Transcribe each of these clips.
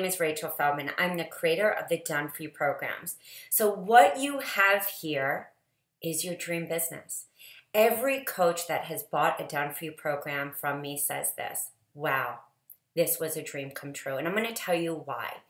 name is Rachel Feldman. I'm the creator of the Done For You programs. So what you have here is your dream business. Every coach that has bought a Done For You program from me says this: wow, this was a dream come true. And I'm going to tell you why.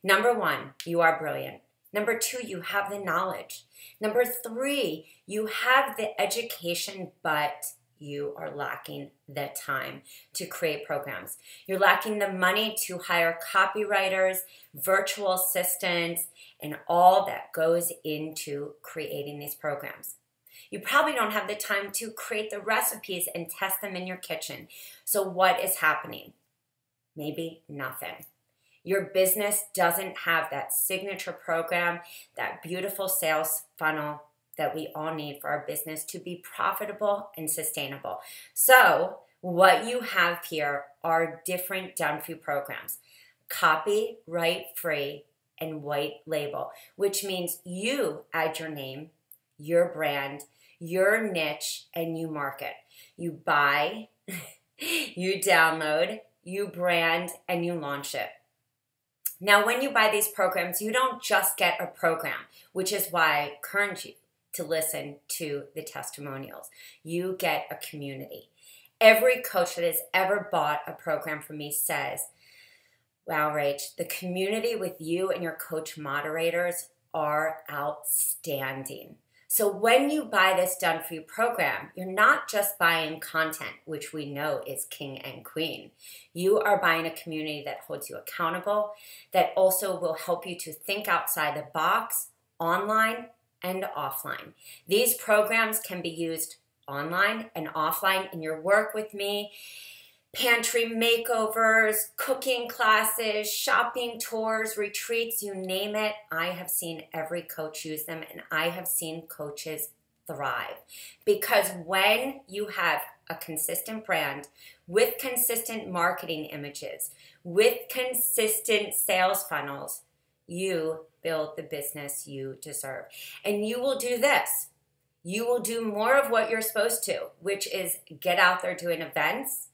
Number one, you are brilliant. Number two, you have the knowledge. Number three, you have the education, but you are lacking the time to create programs. You're lacking the money to hire copywriters, virtual assistants, and all that goes into creating these programs. You probably don't have the time to create the recipes and test them in your kitchen. So what is happening? Maybe nothing. Your business doesn't have that signature program, that beautiful sales funnel that we all need for our business to be profitable and sustainable. So what you have here are different Done For You programs: copyright free and white label, which means you add your name, your brand, your niche, and you market. You buy, you download, you brand, and you launch it. Now, when you buy these programs, you don't just get a program, which is why I encourage you to listen to the testimonials. You get a community. Every coach that has ever bought a program from me says, wow, Rach, the community with you and your coach moderators are outstanding. So when you buy this Done For You program, you're not just buying content, which we know is king and queen. You are buying a community that holds you accountable, that also will help you to think outside the box, online and offline. These programs can be used online and offline in your work with me, pantry makeovers, cooking classes, shopping tours, retreats, you name it. I have seen every coach use them, and I have seen coaches thrive. Because when you have a consistent brand with consistent marketing images, with consistent sales funnels, you build the business you deserve. And you will do this. You will do more of what you're supposed to, which is get out there doing events,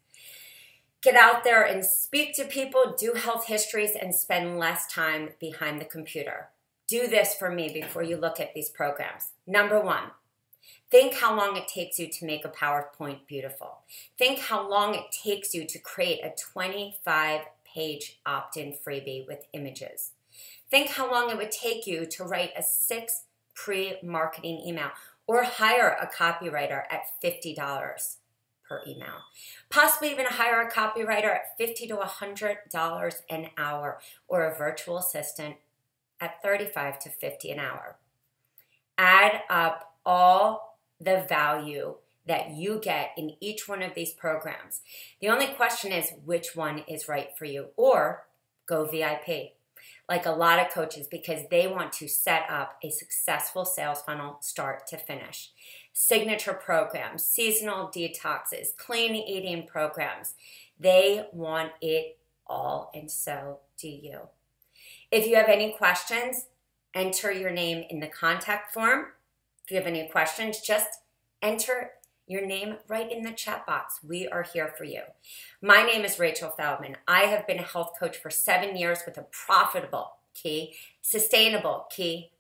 get out there and speak to people, do health histories, and spend less time behind the computer. Do this for me before you look at these programs. Number one, think how long it takes you to make a PowerPoint beautiful. Think how long it takes you to create a 25-page opt-in freebie with images. Think how long it would take you to write a 6 pre-marketing email or hire a copywriter at $50 per email. Possibly even hire a copywriter at $50 to $100 an hour, or a virtual assistant at $35 to $50 an hour. Add up all the value that you get in each one of these programs. The only question is which one is right for you, or go VIP. Like a lot of coaches, because they want to set up a successful sales funnel start to finish. Signature programs, seasonal detoxes, clean eating programs. They want it all, and so do you. If you have any questions, enter your name in the contact form. If you have any questions, just enter your name right in the chat box. We are here for you. My name is Rachel Feldman. I have been a health coach for 7 years with a profitable, sustainable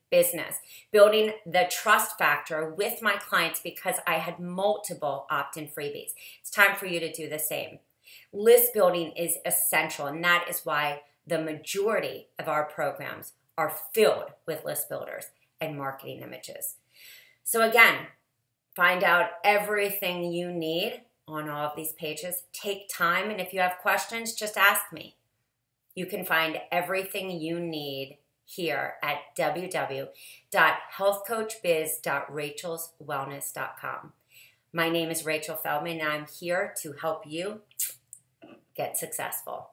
business, building the trust factor with my clients because I had multiple opt-in freebies. It's time for you to do the same. List building is essential, and that is why the majority of our programs are filled with list builders and marketing images. So again, find out everything you need on all of these pages. Take time, and if you have questions, just ask me. You can find everything you need here at www.healthcoachbiz.rachelswellness.com. My name is Rachel Feldman, and I'm here to help you get successful.